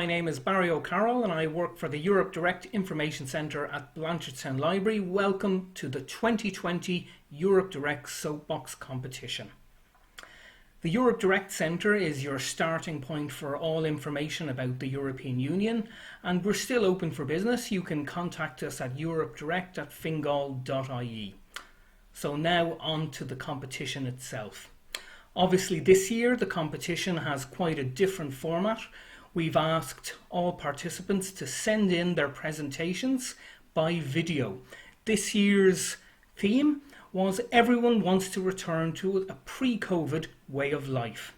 my name is Barry O'Carroll and I work for the Europe Direct Information Centre at Blanchardstown Library. Welcome to the 2020 Europe Direct Soapbox competition. The Europe Direct Centre is your starting point for all information about the European Union, and we're still open for business. You can contact us at europedirect@fingal.ie. So now on to the competition itself. Obviously this year the competition has quite a different format. We've asked all participants to send in their presentations by video. This year's theme was everyone wants to return to a pre-COVID way of life.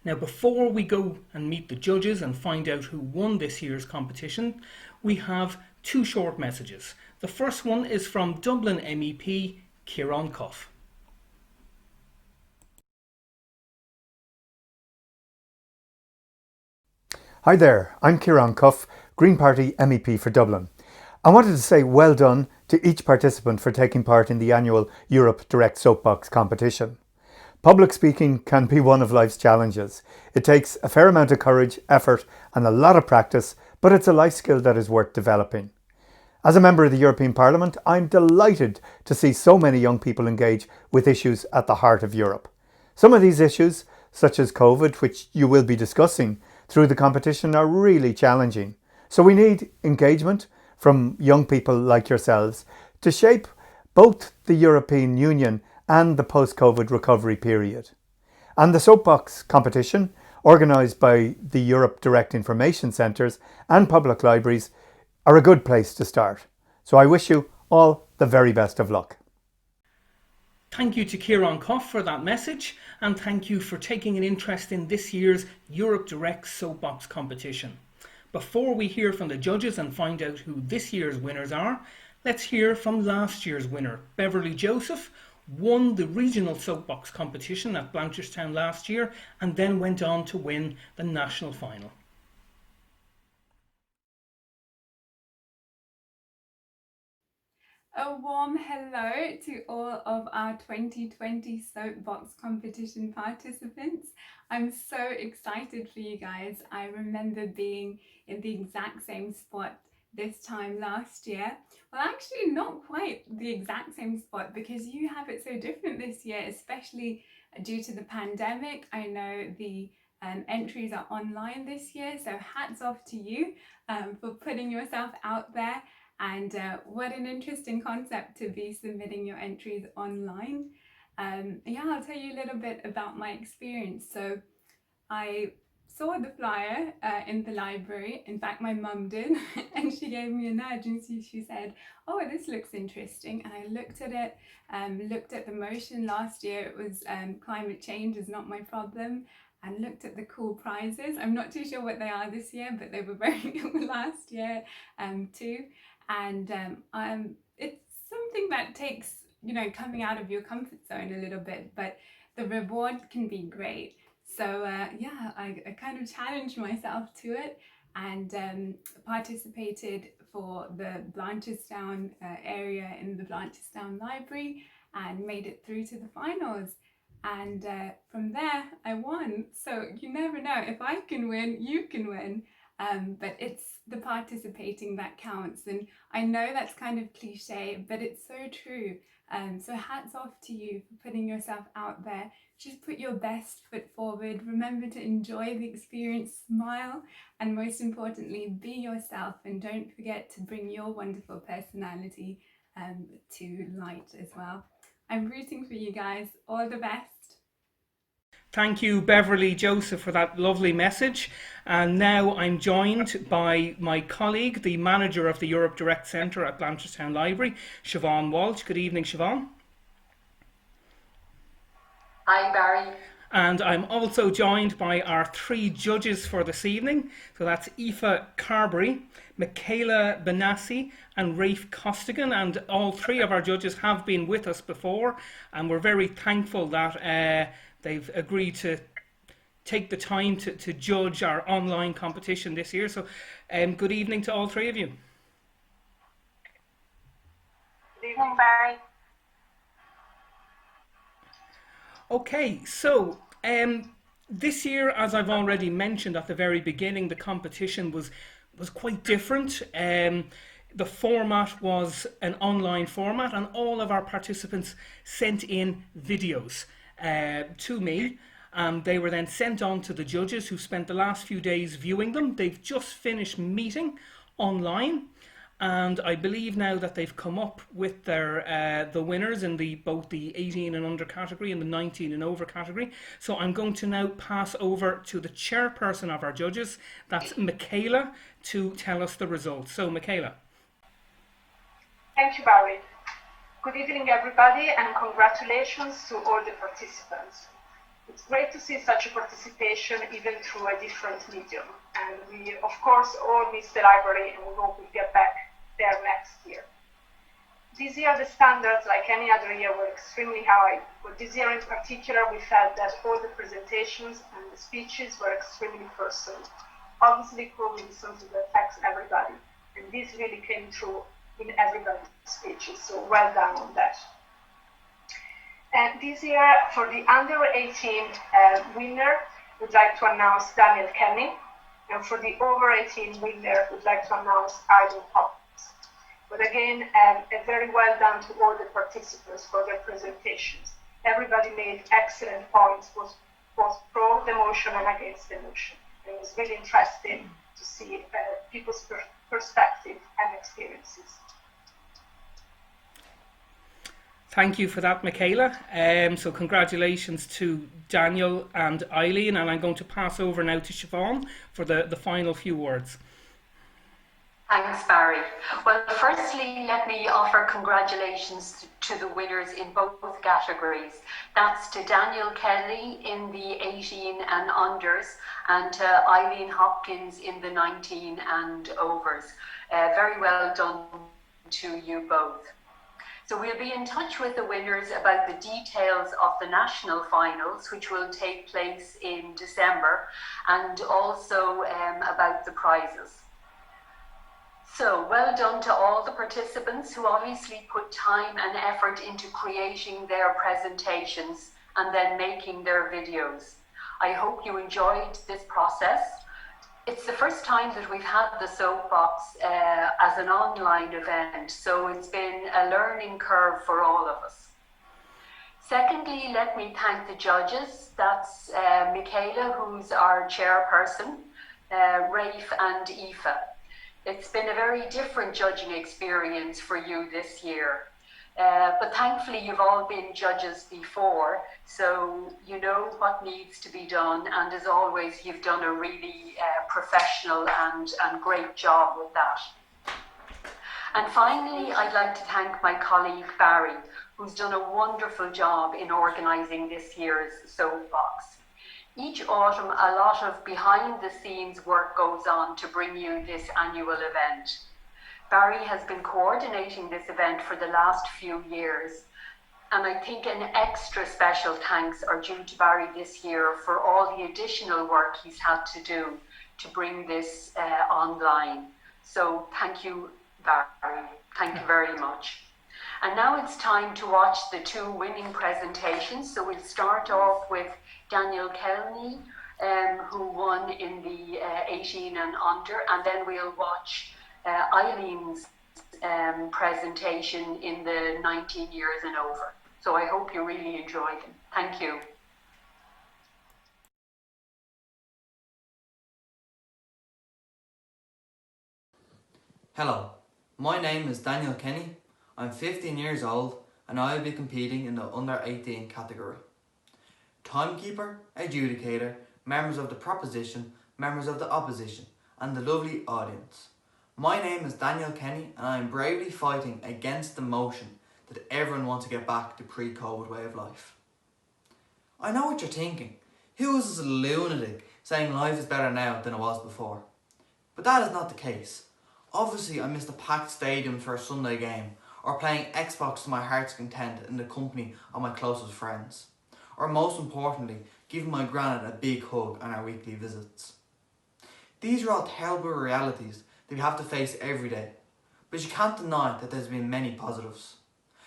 Now before we go and meet the judges and find out who won this year's competition, we have two short messages. The first one is from Dublin MEP Kieran Coffey. Hi there, I'm Kieran Coffey, Green Party MEP for Dublin. I wanted to say well done to each participant for taking part in the annual Europe Direct Soapbox competition. Public speaking can be one of life's challenges. It takes a fair amount of courage, effort and a lot of practice, but it's a life skill that is worth developing. As a member of the European Parliament, I'm delighted to see so many young people engage with issues at the heart of Europe. Some of these issues, such as COVID, which you will be discussing through the competition, are really challenging. So we need engagement from young people like yourselves to shape both the European Union and the post-COVID recovery period. And the Soapbox competition, organised by the Europe Direct Information Centres and public libraries, are a good place to start. So I wish you all the very best of luck. Thank you to Kieran Coffey for that message, and thank you for taking an interest in this year's Europe Direct Soapbox competition. Before we hear from the judges and find out who this year's winners are, let's hear from last year's winner. Beverly Joseph won the regional Soapbox competition at Blanchardstown last year and then went on to win the national final. A warm hello to all of our 2020 Soapbox competition participants. I'm so excited for you guys. I remember being in the exact same spot this time last year. Well, actually not quite the exact same spot, because you have it so different this year, especially due to the pandemic. I know the entries are online this year, so hats off to you for putting yourself out there. And what an interesting concept to be submitting your entries online. Yeah, I'll tell you a little bit about my experience. So I saw the flyer in the library. In fact, my mum did, and she gave me a nudge and she said, oh, this looks interesting. And I looked at it, looked at the motion last year. It was climate change is not my problem. And looked at the cool prizes. I'm not too sure what they are this year, but they were very cool last year too. And it's something that takes, coming out of your comfort zone a little bit, but the reward can be great. So yeah, I kind of challenged myself to it and participated for the Blanchardstown area in the Blanchardstown Library and made it through to the finals. And from there I won. So you never know, if I can win, you can win. But it's the participating that counts, and I know that's kind of cliche, but it's so true. So hats off to you for putting yourself out there. Just put your best foot forward. Remember to enjoy the experience, smile, and most importantly, be yourself, and don't forget to bring your wonderful personality to light as well. I'm rooting for you guys. All the best. Thank you, Beverly Joseph, for that lovely message. And now I'm joined by my colleague, the manager of the Europe Direct Centre at Blanchardstown Library, Siobhan Walsh. Good evening, Siobhan. Hi, Barry. And I'm also joined by our three judges for this evening. So that's Aoife Carberry, Michaela Benassi and Rafe Costigan. And all three of our judges have been with us before. And we're very thankful that they've agreed to take the time to judge our online competition this year. So good evening to all three of you. Good evening, Barry. Okay, so This year, as I've already mentioned at the very beginning, the competition was quite different. The format was an online format, and all of our participants sent in videos to me. They were then sent on to the judges, who spent the last few days viewing them. They've just finished meeting online, and I believe now that they've come up with their the winners in both the 18 and under category and the 19 and over category. So I'm going to now pass over to the chairperson of our judges, that's Michaela, to tell us the results. So Michaela. Thank you, Barry. Good evening, everybody, and congratulations to all the participants. It's great to see such a participation even through a different medium. And we, of course, all miss the library, and we hope we'll get back there next year. This year, the standards, like any other year, were extremely high, but this year in particular, we felt that all the presentations and the speeches were extremely personal. Obviously, COVID is something that affects everybody, and this really came through in everybody's speeches, so well done on that. And this year, for the under 18 winner, we'd like to announce Daniel Kenny, and for the over 18 winner, we'd like to announce Kieran Coffey. But again, a very well done to all the participants for their presentations. Everybody made excellent points, both pro the motion and against the motion. And it was really interesting to see people's perspective and experiences. Thank you for that, Michaela. So congratulations to Daniel and Eileen, and I'm going to pass over now to Siobhan for the final few words. Thanks, Barry. Well, firstly, let me offer congratulations to the winners in both categories. That's to Daniel Kelly in the 18 and unders and to Eileen Hopkins in the 19 and overs. Very well done to you both. So we'll be in touch with the winners about the details of the national finals, which will take place in December, and also about the prizes. So well done to all the participants who obviously put time and effort into creating their presentations and then making their videos. I hope you enjoyed this process. It's the first time that we've had the Soapbox as an online event, so it's been a learning curve for all of us. Secondly, let me thank the judges. That's Michaela, who's our chairperson, Rafe and Aoife. It's been a very different judging experience for you this year. But thankfully you've all been judges before, so you know what needs to be done, and as always you've done a really professional and great job with that. And finally, I'd like to thank my colleague Barry, who's done a wonderful job in organising this year's Soapbox. Each autumn, a lot of behind-the-scenes work goes on to bring you this annual event. Barry has been coordinating this event for the last few years, and I think an extra special thanks are due to Barry this year for all the additional work he's had to do to bring this online. So thank you, Barry. Thank you very much. And now it's time to watch the two winning presentations. So we'll start off with Daniel Kelly, who won in the 18 and under, and then we'll watch Eileen's presentation in the 19 years and over. So I hope you really enjoy them. Thank you. Hello, my name is Daniel Kenny. I'm 15 years old and I will be competing in the under 18 category. Timekeeper, adjudicator, members of the proposition, members of the opposition, and the lovely audience. My name is Daniel Kenny and I am bravely fighting against the motion that everyone wants to get back to pre-COVID way of life. I know what you're thinking. Who is this lunatic saying life is better now than it was before? But that is not the case. Obviously I missed a packed stadium for a Sunday game, or playing Xbox to my heart's content in the company of my closest friends, or most importantly, giving my granddad a big hug on our weekly visits. These are all terrible realities that we have to face every day, but you can't deny that there's been many positives.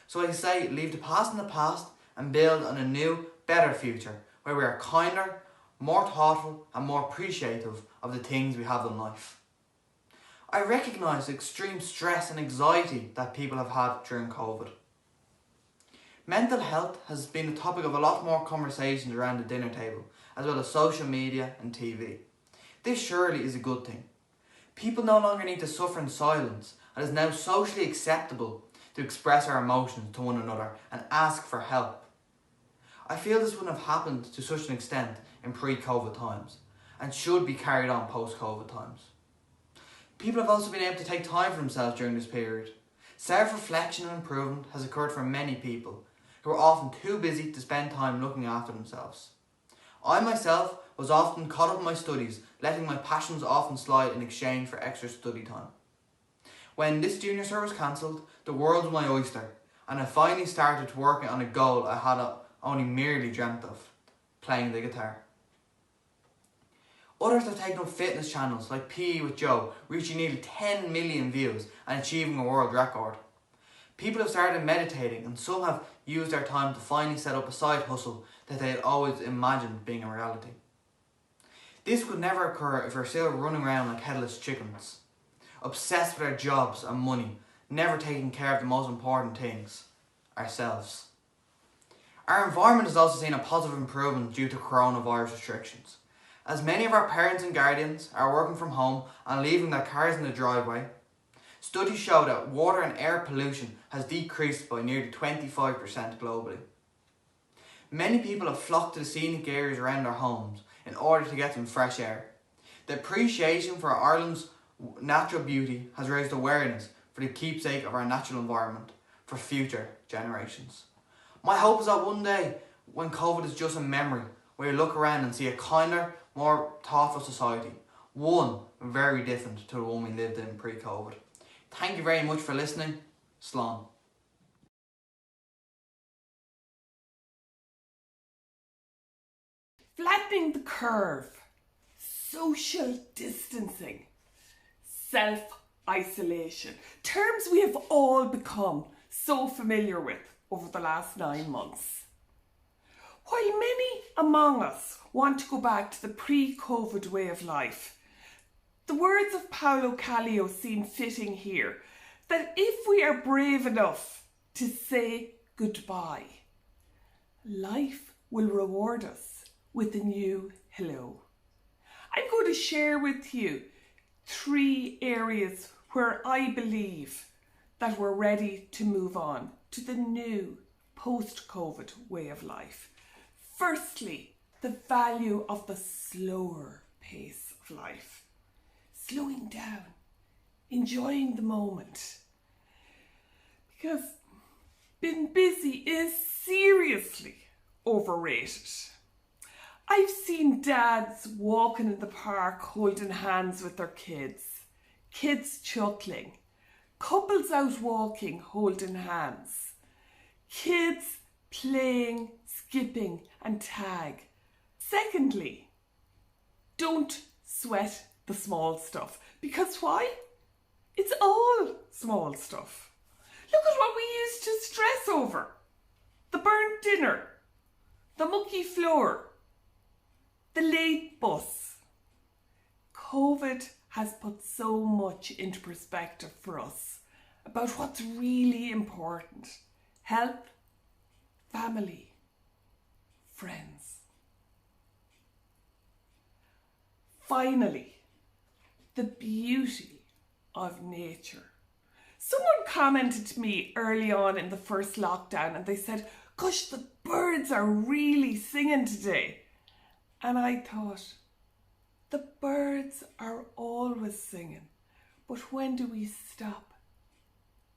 So I say leave the past in the past and build on a new, better future where we are kinder, more thoughtful and more appreciative of the things we have in life. I recognise the extreme stress and anxiety that people have had during COVID. Mental health has been the topic of a lot more conversations around the dinner table, as well as social media and TV. This surely is a good thing. People no longer need to suffer in silence, and it is now socially acceptable to express our emotions to one another and ask for help. I feel this wouldn't have happened to such an extent in pre-COVID times, and should be carried on post-COVID times. People have also been able to take time for themselves during this period. Self-reflection and improvement has occurred for many people, who are often too busy to spend time looking after themselves. I myself was often caught up in my studies, letting my passions often slide in exchange for extra study time. When this junior cert was cancelled, the world was my oyster, and I finally started working on a goal I had only merely dreamt of: playing the guitar. Others have taken up fitness channels like PE with Joe, reaching nearly 10 million views and achieving a world record. People have started meditating, and some have used their time to finally set up a side hustle that they had always imagined being a reality. This would never occur if we're still running around like headless chickens, obsessed with our jobs and money, never taking care of the most important things: ourselves. Our environment has also seen a positive improvement due to coronavirus restrictions. As many of our parents and guardians are working from home and leaving their cars in the driveway, studies show that water and air pollution has decreased by nearly 25% globally. Many people have flocked to the scenic areas around their homes in order to get some fresh air. The appreciation for Ireland's natural beauty has raised awareness for the keepsake of our natural environment for future generations. My hope is that one day, when COVID is just a memory, we look around and see a kinder, more thoughtful society, one very different to the one we lived in pre-COVID. Thank you very much for listening. Slán. Flattening the curve, social distancing, self-isolation, terms we have all become so familiar with over the last 9 months. While many among us want to go back to the pre-COVID way of life, the words of Paolo Kallio seem fitting here, that if we are brave enough to say goodbye, life will reward us with a new hello. I'm going to share with you 3 areas where I believe that we're ready to move on to the new post-COVID way of life. Firstly, the value of the slower pace of life. Slowing down, enjoying the moment. Because being busy is seriously overrated. I've seen dads walking in the park holding hands with their kids, kids chuckling, couples out walking holding hands, kids playing, skipping and tag. Secondly, don't sweat the small stuff. Because why? It's all small stuff. Look at what we used to stress over. The burnt dinner, the mucky floor, the late bus. COVID has put so much into perspective for us about what's really important. Health, family, friends. Finally, the beauty of nature. Someone commented to me early on in the first lockdown and they said, gosh, the birds are really singing today. And I thought, the birds are always singing, but when do we stop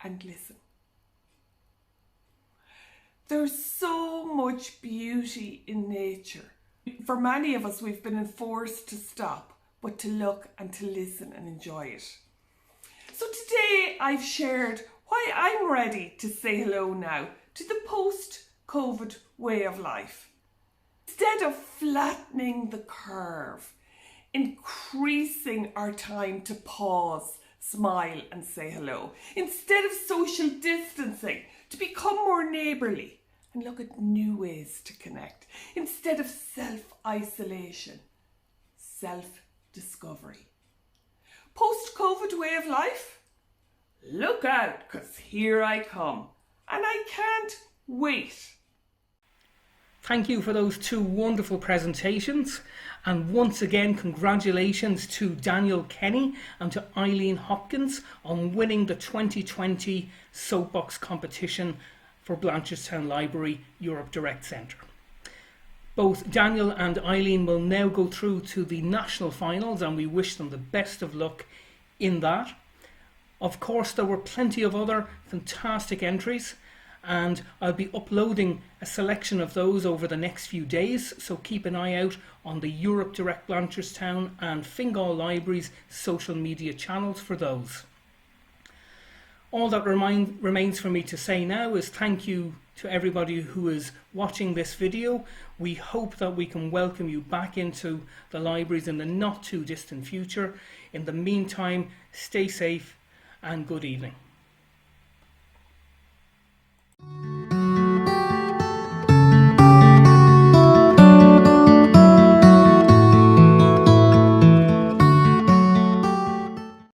and listen? There's so much beauty in nature. For many of us, we've been enforced to stop, but to look and to listen and enjoy it. So today I've shared why I'm ready to say hello now to the post-COVID way of life. Instead of flattening the curve, increasing our time to pause, smile and say hello. Instead of social distancing, to become more neighbourly and look at new ways to connect instead of self-isolation, self-discovery. Post-COVID way of life? Look out, 'cause here I come, and I can't wait. Thank you for those two wonderful presentations, and once again congratulations to Daniel Kenny and to Eileen Hopkins on winning the 2020 Soapbox competition for Blanchardstown Library Europe Direct Centre. Both Daniel and Eileen will now go through to the national finals, and we wish them the best of luck in that. Of course, there were plenty of other fantastic entries, and I'll be uploading a selection of those over the next few days, so keep an eye out on the Europe Direct Blanchardstown and Fingal Libraries social media channels for those. All that remains for me to say now is thank you to everybody who is watching this video. We hope that we can welcome you back into the libraries in the not too distant future. In the meantime, stay safe and good evening.